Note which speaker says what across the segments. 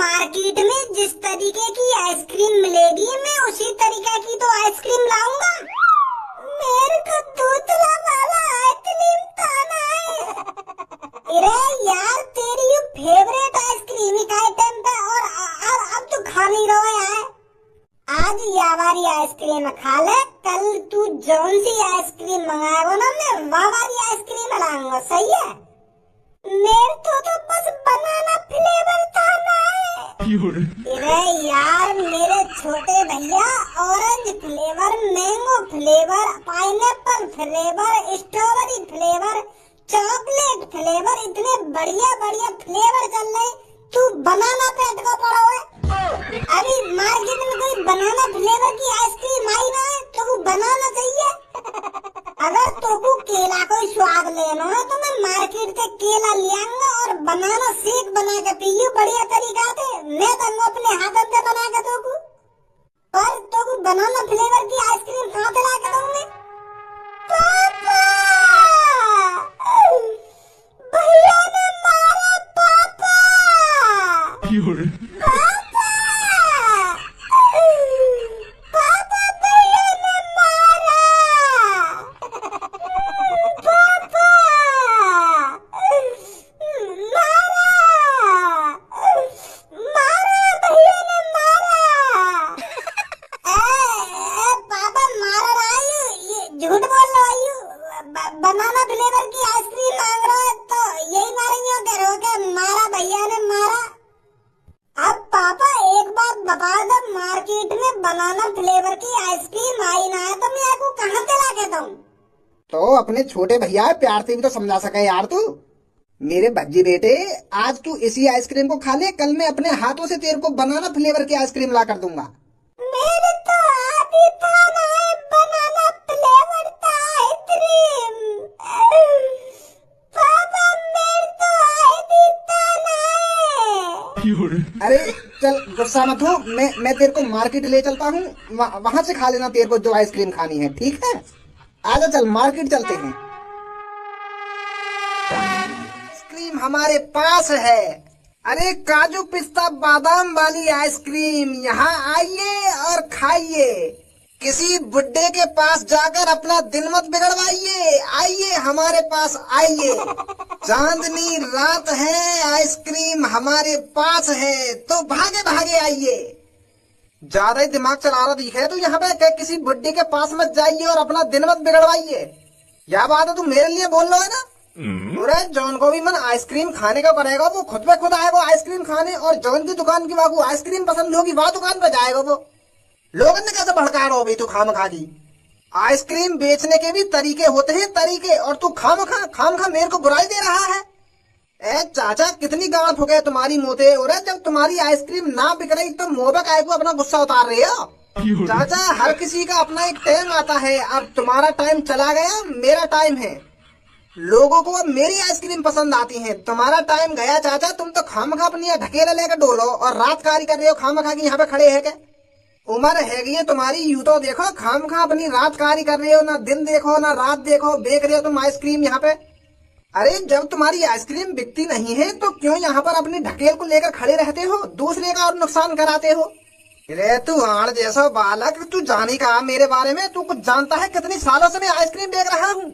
Speaker 1: Market में जिस तरीके की आइसक्रीम मिलेगी मैं उसी तरीके की तो आइसक्रीम लाऊंगा। मेरे को दूसरा वाला आइसक्रीम खाना है। अरे यार तेरी ये फेवरेट आइसक्रीम ही खाए टाइम पे और अब तू खा नहीं रहा है। आज ये वाली आइसक्रीम खा ले, कल तू जौन सी आइसक्रीम मंगाएगा ना मैं वह वाली आइसक्रीम लाऊंगा, सही है। मेरे तो बस बनाना फ्लेवर खाना है। अरे यार मेरे छोटे भैया orange flavour, mango flavour, pineapple flavour, strawberry flavour, chocolate flavour, इतने बढ़िया बढ़िया फ्लेवर चल रहे, तू बनाना पेट को पड़ा हुआ है। अभी मार्केट में कोई बनाना फ्लेवर की आइसक्रीम आई ना है तो वो बनाना चाहिए। अगर तो केला कोई स्वाद लेना है तो मैं मार्केट से केला ले आऊंगा और बनाना शेक बना के पीयू बढ़िया तरीका से। मैं दूंगा अपने हाथों से बना के तो पर तो बनाना फ्लेवर की आइसक्रीम कहाँ से ला के दूंगी? पापा भैया ने मारा पापा। बनाना फ्लेवर की आइसक्रीम मांग रहा है तो यही मारेंगे कह रहे मारा भैया ने मारा। अब पापा एक बात बता दो, मार्केट में बनाना फ्लेवर की आइसक्रीम आई ना है तो मैं आपको कहाँ से ला के दूं?
Speaker 2: तो अपने छोटे भैया प्यार से भी तो समझा सके यार तू। मेरे भज्जी बेटे आज तू इसी आइसक्रीम को खा ले, कल मैं अपने हाथों से तेरे को बनाना फ्लेवर की आइसक्रीम ला कर दूंगा।
Speaker 1: मेरे तो आदि खाना है बनाना फ्लेवर का आइसक्रीम। पापा मेरे तो आदि खाना है।
Speaker 2: अरे चल गुस्सा मत हो, मैं तेरे को मार्केट ले चलता हूँ, वहाँ से खा लेना तेरे को जो आइसक्रीम खानी है, ठीक है? आजा चल मार्केट चलते हैं। आइसक्रीम हमारे पास है। अरे काजू पिस्ता बादाम वाली आइसक्रीम, यहाँ आइए और खाइए। किसी बुड्ढे के पास जाकर अपना दिन मत बिगड़वाइए, आइए हमारे पास आइए। चांदनी रात है, आइसक्रीम हमारे पास है, तो भागे भागे आइए। ज्यादा ही दिमाग चला रहा दिखे तो यहाँ पे किसी बुड्ढे के पास मत जाइए और अपना दिन मत बिगड़वाइए। यह बात है तू मेरे लिए बोल रहा है ना? पूरा जॉन को भी मन आइसक्रीम खाने का पड़ेगा, वो खुद पे खुद आएगा आइसक्रीम खाने, और जॉन की दुकान की वाकू आइसक्रीम पसंद होगी वह दुकान पे जाएगा वो। लोगों ने कैसे भड़का रहा हो भाई तू खाम खा की? आइसक्रीम बेचने के भी तरीके होते हैं तरीके, और तू खाम खा मेरे को बुराई दे रहा है। ए चाचा कितनी गांठ हो गए तुम्हारी मोते, और जब तुम्हारी आइसक्रीम ना बिक रही तो मोबक आए को अपना गुस्सा उतार रहे हो। चाचा हर किसी का अपना एक टाइम आता है, अब तुम्हारा टाइम चला गया, मेरा टाइम है। लोगों को अब मेरी आइसक्रीम पसंद आती है, तुम्हारा टाइम गया चाचा। तुम तो खामखा अपनी ढकेला लेकर डोलो और रात कारी कर रहे हो खामखा की यहाँ पे खड़े है क्या? उम्र हैगी है तुम्हारी, यूं तो देखो खामखा अपनी रात कारी कर रहे हो, ना दिन देखो ना रात देखो, बेच रहे हो तुम आइसक्रीम यहाँ पे। अरे जब तुम्हारी आइसक्रीम बिकती नहीं है तो क्यों यहाँ पर अपनी ढकेल को लेकर खड़े रहते हो, दूसरे का और नुकसान कराते हो? अरे तू आड़ जैसा बालक, तू जाने का मेरे बारे में, तू कुछ जानता है? कितनी सालों से मैं आइसक्रीम बेच रहा हूँ।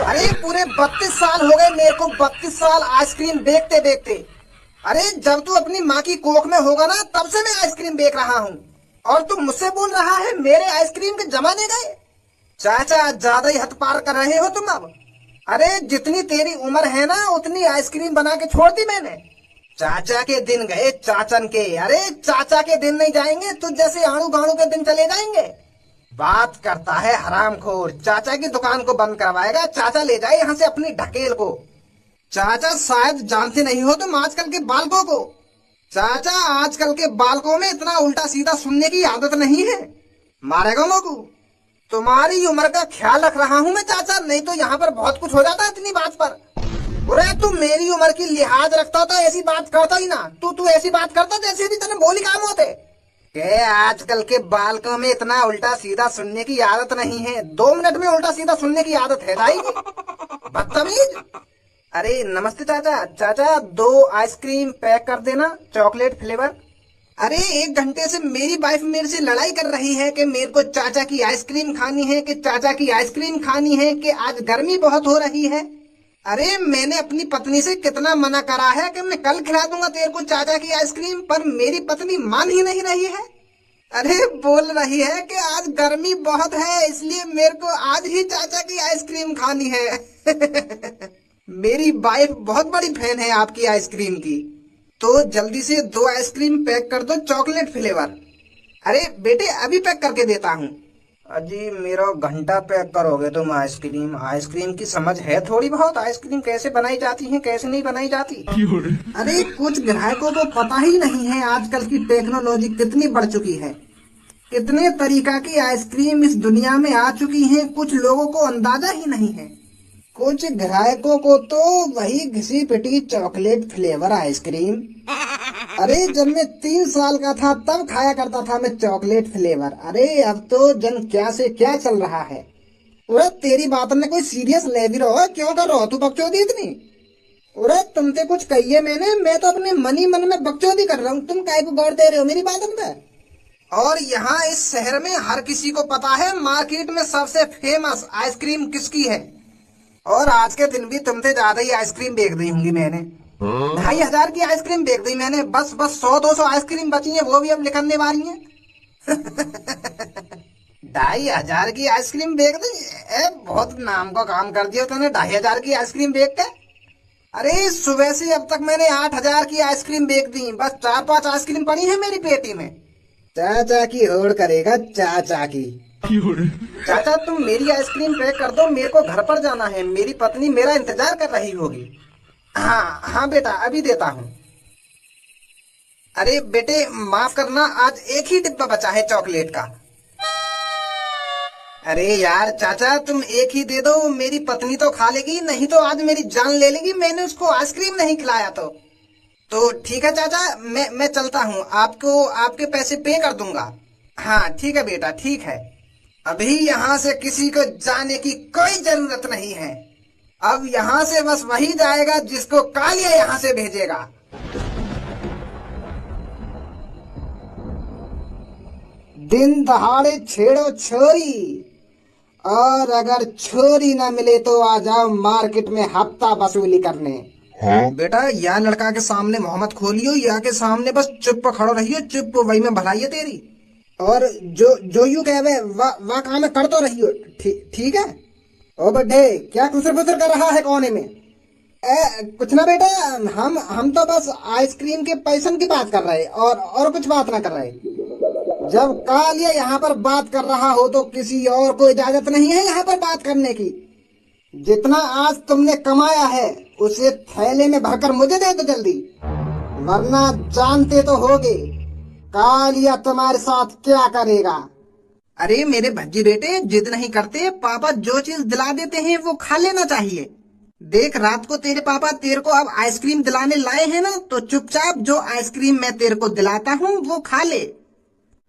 Speaker 2: अरे पूरे 32 साल हो गए मेरे को, 32 साल आइसक्रीम बेचते बेचते। अरे जब तू अपनी माँ की कोख में होगा ना तब से मैं आइसक्रीम बेच रहा हूँ, और तू मुझसे बोल रहा है मेरे आइसक्रीम के जमाने गए। चाचा ज्यादा ही हद पार कर रहे हो तुम अब। अरे जितनी तेरी उम्र है ना उतनी आइसक्रीम बना के छोड़ दी मैंने। चाचा के दिन गए चाचन के, अरे चाचा के दिन नहीं जाएंगे, तुझ जैसे आड़ू गाड़ू के दिन चले जाएंगे। बात करता है हरामखोर, चाचा की दुकान को बंद करवाएगा, चाचा ले जाए यहाँ से अपनी ढकेल को। चाचा शायद जानते नहीं हो तुम आजकल के बालकों को। चाचा आजकल के बालकों में इतना उल्टा सीधा सुनने की आदत नहीं है, मारेगा मोगू। तुम्हारी उम्र का ख्याल रख रहा हूँ मैं चाचा, नहीं तो यहाँ पर बहुत कुछ हो जाता है इतनी बात पर। अरे तू मेरी उम्र की लिहाज रखता तो ऐसी बात करता ही ना, तू ऐसी बात करता जैसे भी तेरे बोली काम होते। के आजकल के बालकों में इतना उल्टा सीधा सुनने की आदत नहीं है, 2 मिनट में उल्टा सीधा सुनने की आदत है भाई, बदतमीज। अरे नमस्ते चाचा। चाचा 2 आइसक्रीम पैक कर देना, चॉकलेट फ्लेवर। अरे 1 घंटे से मेरी वाइफ मेरे से लड़ाई कर रही है कि मेरे को चाचा की आइसक्रीम खानी है, कि चाचा की आइसक्रीम खानी है, कि आज गर्मी बहुत हो रही है। अरे मैंने अपनी पत्नी से कितना मना करा है कि मैं कल खिला दूंगा तेरे को चाचा की आइसक्रीम, पर मेरी पत्नी मान ही नहीं रही है। अरे बोल रही है कि आज गर्मी बहुत है इसलिए मेरे को आज ही चाचा की आइसक्रीम खानी है। मेरी वाइफ बहुत बड़ी फैन है आपकी आइसक्रीम की। तो जल्दी से 2 आइसक्रीम पैक कर दो, चॉकलेट फ्लेवर। अरे बेटे अभी पैक करके देता हूँ। अजी मेरा घंटा पैक करोगे तुम आइसक्रीम? आइसक्रीम की समझ है थोड़ी बहुत? आइसक्रीम कैसे बनाई जाती है, कैसे नहीं बनाई जाती? अरे कुछ ग्राहकों को पता ही नहीं है आजकल की टेक्नोलॉजी कितनी बढ़ चुकी है। कितने तरीका की आइसक्रीम इस दुनिया में आ चुकी हैं, कुछ लोगों को अंदाजा ही नहीं है। कुछ ग्राहकों को तो वही घिसी पिटी चॉकलेट फ्लेवर आइसक्रीम। अरे जब मैं 3 साल का था तब खाया करता था मैं चॉकलेट फ्लेवर। अरे अब तो जन क्या से क्या चल रहा है। अरे तेरी बात में कोई सीरियस ले भी रहो, क्यों कर रहो तू बकचोदी इतनी? अरे तुमसे कुछ कहिए मैंने, मैं तो अपने मन ही मन में बकचोदी कर रहा हूँ, तुम काय को गौर दे रहे हो मेरी बात पे? और यहाँ इस शहर में हर किसी को पता है मार्केट में सबसे फेमस आइसक्रीम किसकी है। और आज के दिन भी तुमसे ज्यादा ही आइसक्रीम बेच दी होंगी मैंने। 2500 की आइसक्रीम बेच दी मैंने। बस 100-200 आइसक्रीम बची है, वो भी अब निकलने वाली है। 2500 की आइसक्रीम बेच दी? बहुत नाम का काम कर दिया तूने 2500 की आइसक्रीम बेच के। अरे सुबह से अब तक मैंने 8000 की आइसक्रीम बेच दी, बस 4-5 आइसक्रीम पड़ी है मेरी पेटी में। चाचा की होड़ करेगा, चाचा की। चाचा तुम मेरी आइसक्रीम पैक कर दो, मेरे को घर पर जाना है, मेरी पत्नी मेरा इंतजार कर रही होगी। हाँ हाँ बेटा अभी देता हूँ। अरे बेटे माफ करना, आज एक ही डिब्बा बचा है चॉकलेट का। अरे यार चाचा तुम एक ही दे दो, मेरी पत्नी तो खा लेगी, नहीं तो आज मेरी जान ले लेगी, मैंने उसको आइसक्रीम नहीं खिलाया तो ठीक है चाचा, मैं चलता हूँ, आपको आपके पैसे पे कर दूंगा। हाँ ठीक है बेटा ठीक है। अभी यहाँ से किसी को जाने की कोई जरूरत नहीं है। अब यहाँ से बस वही जाएगा जिसको कालिया यहाँ से भेजेगा। दिन दहाड़े छेड़ो छोरी, और अगर छोरी ना मिले तो आ जाओ मार्केट में हफ्ता वसूली करने। हाँ? बेटा या लड़का के सामने मोहम्मद खोलियो या के सामने बस चुप खड़ो रहियो, चुप वही में भलाई है तेरी। और जो यू कहे वाह काम कर तो रहियो, ठीक है? ओ बड्ढे क्या खुसर फुसर कर रहा है कोने में? कुछ ना बेटा, हम तो बस आइसक्रीम के पैसन की बात कर रहे और कुछ बात ना कर रहे। जब कालिया यहाँ पर बात कर रहा हो तो किसी और को इजाजत नहीं है यहाँ पर बात करने की। जितना आज तुमने कमाया है उसे थैले में भरकर मुझे दे दो जल्दी, वरना जानते तो होगे कालिया तुम्हारे साथ क्या करेगा। अरे मेरे भज्जी बेटे जिद नहीं करते, पापा जो चीज दिला देते हैं वो खा लेना चाहिए। देख रात को तेरे पापा तेरे को अब आइसक्रीम दिलाने लाए हैं ना, तो चुपचाप जो आइसक्रीम मैं तेरे को दिलाता हूँ वो खा ले।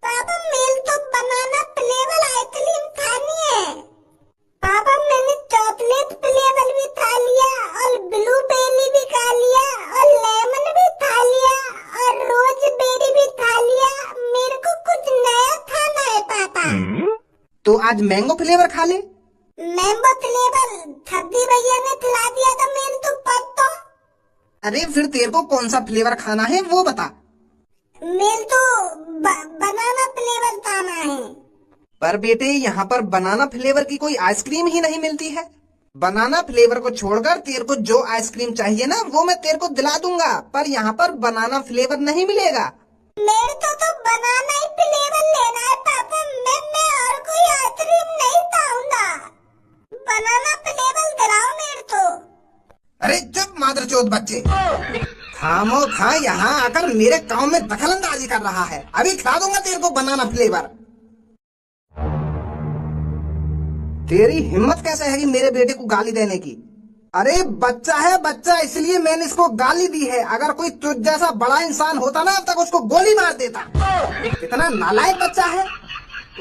Speaker 1: पापा मेरे तो बनाना फ्लेवर आइसक्रीम खानी है। पापा मैंने चॉकलेट फ्लेवर भी खा लिया और ब्लूबेरी भी खा लिया और लेमन भी खा लिया और रोज़बेरी भी खा लिया। मेरे को कुछ नया खाना है पापा।
Speaker 2: तो आज मैंगो फ्लेवर खा ले।
Speaker 1: मैंगो फ्लेवर ठग्गी भैया ने खिला दिया था मेरे तो पत्तो।
Speaker 2: अरे फिर तेरे को कौन सा फ्लेवर खाना है वो बता।
Speaker 1: मेरे तो बनाना फ्लेवर खाना है।
Speaker 2: पर बेटे यहाँ पर बनाना फ्लेवर की कोई आइसक्रीम ही नहीं मिलती है। बनाना फ्लेवर को छोड़कर तेरे को जो आइसक्रीम चाहिए ना वो मैं तेरे को दिला दूंगा, पर यहाँ पर बनाना फ्लेवर नहीं मिलेगा।
Speaker 1: मेरे तो बनाना ही फ्लेवर लेना है पापा। मैं और कोई आइसक्रीम नहीं खाऊंगा। बनाना फ्लेवर दिलाओ मेरे को।
Speaker 2: अरे चुप मादरचोद बच्चे, खामो खा यहाँ आकर मेरे काम में दखलंदाजी कर रहा है। अभी खिला दूंगा तेरे को बनाना फ्लेवर। तेरी हिम्मत कैसे है कि मेरे बेटे को गाली देने की? अरे बच्चा है बच्चा, इसलिए मैंने इसको गाली दी है। अगर कोई तुझ जैसा बड़ा इंसान होता ना अब तक उसको गोली मार देता। कितना नालायक बच्चा है।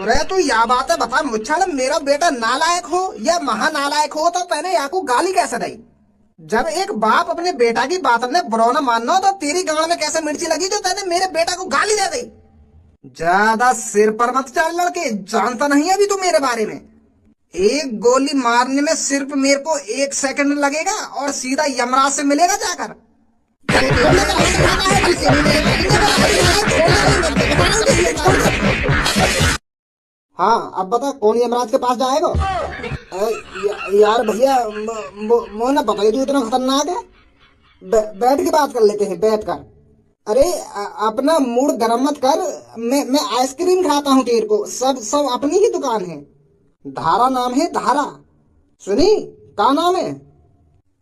Speaker 2: अरे तू यह बात है बता मुच्छड़, मेरा बेटा नालायक हो या महानालायक हो तो पहले यहाँ को गाली कैसे दी? जब एक बाप अपने बेटा की बात ने बुरा न मानना हो तो तेरी गांड में कैसे मिर्ची लगी जो तैने मेरे बेटा को गाली दे दी। ज्यादा सिर पर मत चल लड़के, जानता नहीं अभी तू मेरे बारे में। एक गोली मारने में सिर्फ मेरे को 1 सेकंड लगेगा और सीधा यमराज से मिलेगा जाकर। हाँ अब बता कौन यमराज के पास जाएगा? यार भैया वो ना पता तू इतना खतरनाक है। बैठ के बात कर लेते हैं, बैठ कर। अरे अपना मूड गर्म मत कर, मैं आइसक्रीम खाता हूँ तेरे को, सब अपनी ही दुकान है। धारा नाम है, धारा। सुनी क्या नाम है?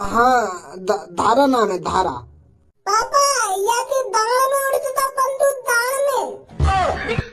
Speaker 2: हाँ धारा नाम है, धारा।
Speaker 1: पापा या दाल में उड़ती तो बंदूक दाल में।